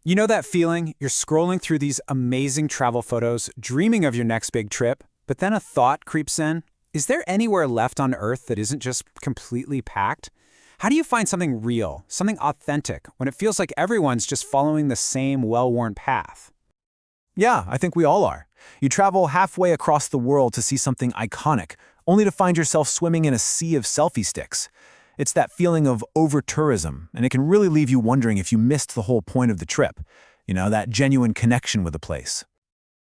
You know that feeling? You're scrolling through these amazing travel photos, dreaming of your next big trip, but then a thought creeps in. Is there anywhere left on Earth that isn't just completely packed? How do you find something real, something authentic, when it feels like everyone's just following the same well-worn path? Yeah, I think we all are. You travel halfway across the world to see something iconic, only to find yourself swimming in a sea of selfie sticks. It's that feeling of over-tourism, and it can really leave you wondering if you missed the whole point of the trip. That genuine connection with a place.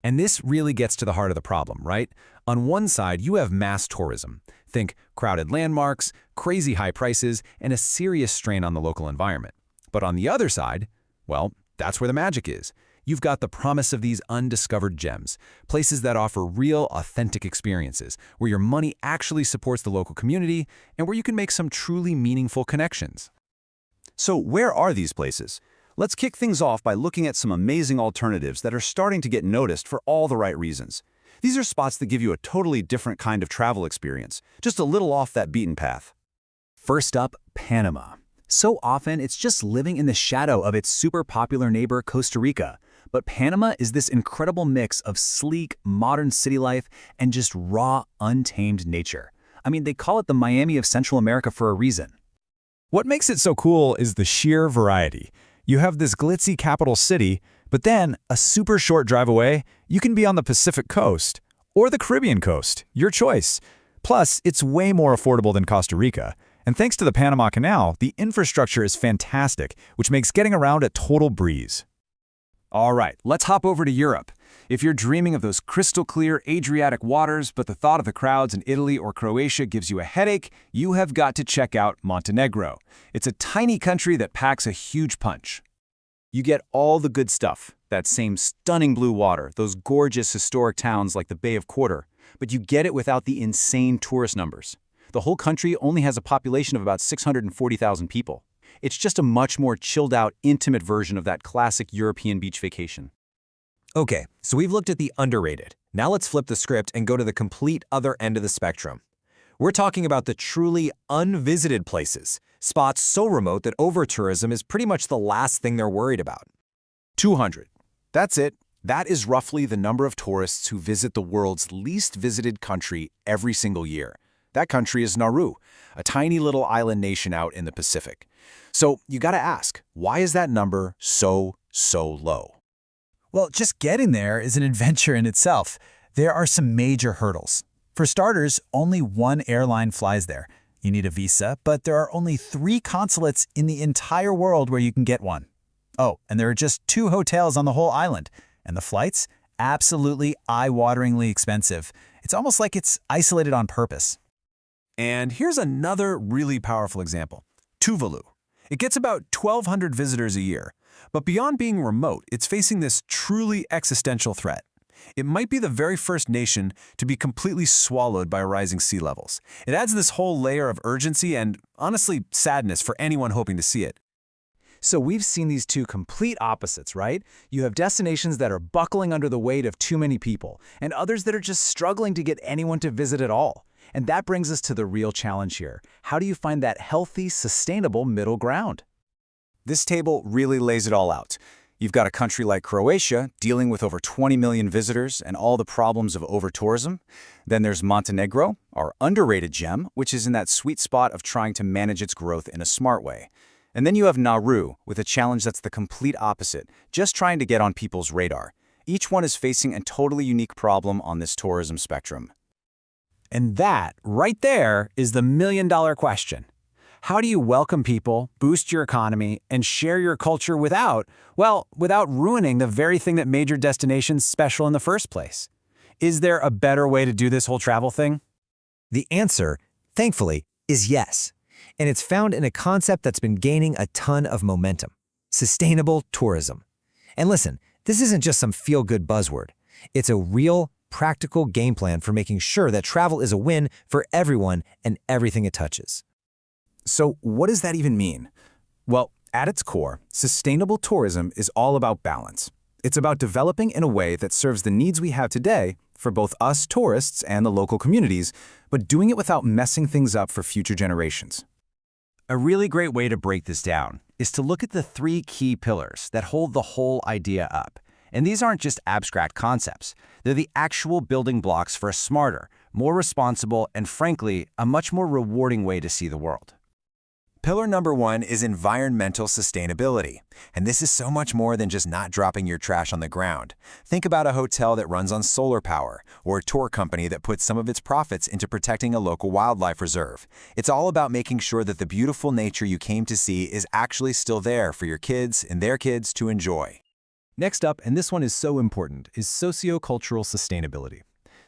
And this really gets to the heart of the problem, right? On one side, you have mass tourism. Think crowded landmarks, crazy high prices, and a serious strain on the local environment. But on the other side, well, that's where the magic is. You've got the promise of these undiscovered gems, places that offer real, authentic experiences, where your money actually supports the local community, and where you can make some truly meaningful connections. So where are these places? Let's kick things off by looking at some amazing alternatives that are starting to get noticed for all the right reasons. These are spots that give you a totally different kind of travel experience, just a little off that beaten path. First up, Panama. So often, it's just living in the shadow of its super popular neighbor, Costa Rica. But Panama is this incredible mix of sleek, modern city life and just raw, untamed nature. I mean, they call it the Miami of Central America for a reason. What makes it so cool is the sheer variety. You have this glitzy capital city, but then, a super short drive away, you can be on the Pacific coast or the Caribbean coast, your choice. Plus, it's way more affordable than Costa Rica. And thanks to the Panama Canal, the infrastructure is fantastic, which makes getting around a total breeze. All right, let's hop over to Europe. If you're dreaming of those crystal-clear Adriatic waters, but the thought of the crowds in Italy or Croatia gives you a headache, you have got to check out Montenegro. It's a tiny country that packs a huge punch. You get all the good stuff, that same stunning blue water, those gorgeous historic towns like the Bay of Quarter, but you get it without the insane tourist numbers. The whole country only has a population of about 640,000 people. It's just a much more chilled-out, intimate version of that classic European beach vacation. Okay, so we've looked at the underrated. Now let's flip the script and go to the complete other end of the spectrum. We're talking about the truly unvisited places, spots so remote that over-tourism is pretty much the last thing they're worried about. 200. That's it. That is roughly the number of tourists who visit the world's least visited country every single year. That country is Nauru, a tiny little island nation out in the Pacific. So you gotta ask, why is that number so low? Well, just getting there is an adventure in itself. There are some major hurdles. For starters, only one airline flies there. You need a visa, but there are only 3 consulates in the entire world where you can get one. Oh, and there are just 2 hotels on the whole island. And the flights? Absolutely eye-wateringly expensive. It's almost like it's isolated on purpose. And here's another really powerful example. Tuvalu. It gets about 1,200 visitors a year. But beyond being remote, it's facing this truly existential threat. It might be the very first nation to be completely swallowed by rising sea levels. It adds this whole layer of urgency and, honestly, sadness for anyone hoping to see it. So we've seen these two complete opposites, right? You have destinations that are buckling under the weight of too many people, and others that are just struggling to get anyone to visit at all. And that brings us to the real challenge here. How do you find that healthy, sustainable middle ground? This table really lays it all out. You've got a country like Croatia dealing with over 20 million visitors and all the problems of over-tourism. Then there's Montenegro, our underrated gem, which is in that sweet spot of trying to manage its growth in a smart way. And then you have Nauru, with a challenge that's the complete opposite, just trying to get on people's radar. Each one is facing a totally unique problem on this tourism spectrum. And that, right there, is the million-dollar question. How do you welcome people, boost your economy, and share your culture without ruining the very thing that made your destination special in the first place? Is there a better way to do this whole travel thing? The answer, thankfully, is yes. And it's found in a concept that's been gaining a ton of momentum: sustainable tourism. And listen, this isn't just some feel-good buzzword. It's a real, practical game plan for making sure that travel is a win for everyone and everything it touches. So what does that even mean? Well, at its core, sustainable tourism is all about balance. It's about developing in a way that serves the needs we have today for both us tourists and the local communities, but doing it without messing things up for future generations. A really great way to break this down is to look at the three key pillars that hold the whole idea up. And these aren't just abstract concepts. They're the actual building blocks for a smarter, more responsible, and frankly, a much more rewarding way to see the world. Pillar number 1 is environmental sustainability. And this is so much more than just not dropping your trash on the ground. Think about a hotel that runs on solar power, or a tour company that puts some of its profits into protecting a local wildlife reserve. It's all about making sure that the beautiful nature you came to see is actually still there for your kids and their kids to enjoy. Next up, and this one is so important, is sociocultural sustainability.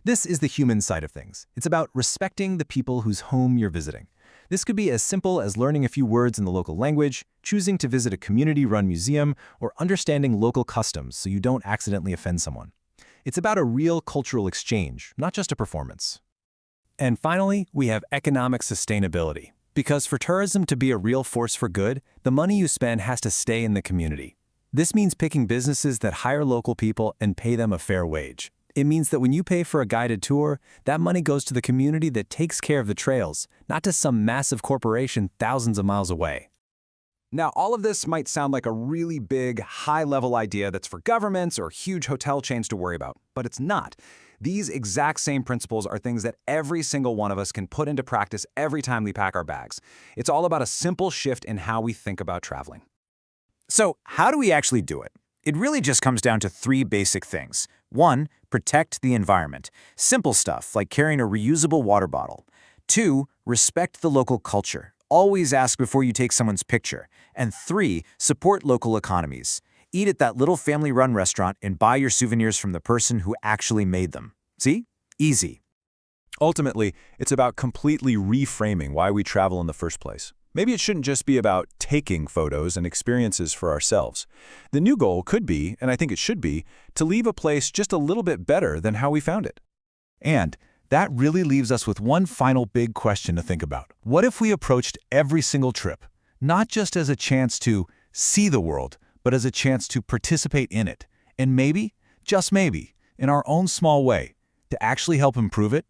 This is the human side of things. It's about respecting the people whose home you're visiting. This could be as simple as learning a few words in the local language, choosing to visit a community-run museum, or understanding local customs so you don't accidentally offend someone. It's about a real cultural exchange, not just a performance. And finally, we have economic sustainability. Because for tourism to be a real force for good, the money you spend has to stay in the community. This means picking businesses that hire local people and pay them a fair wage. It means that when you pay for a guided tour, that money goes to the community that takes care of the trails, not to some massive corporation thousands of miles away. Now, all of this might sound like a really big, high-level idea that's for governments or huge hotel chains to worry about, but it's not. These exact same principles are things that every single one of us can put into practice every time we pack our bags. It's all about a simple shift in how we think about traveling. So, how do we actually do it? It really just comes down to 3 basic things. 1, protect the environment. Simple stuff like carrying a reusable water bottle. 2, respect the local culture. Always ask before you take someone's picture. And 3, support local economies. Eat at that little family-run restaurant and buy your souvenirs from the person who actually made them. See? Easy. Ultimately, it's about completely reframing why we travel in the first place. Maybe it shouldn't just be about taking photos and experiences for ourselves. The new goal could be, and I think it should be, to leave a place just a little bit better than how we found it. And that really leaves us with one final big question to think about. What if we approached every single trip, not just as a chance to see the world, but as a chance to participate in it, and maybe, just maybe, in our own small way, to actually help improve it?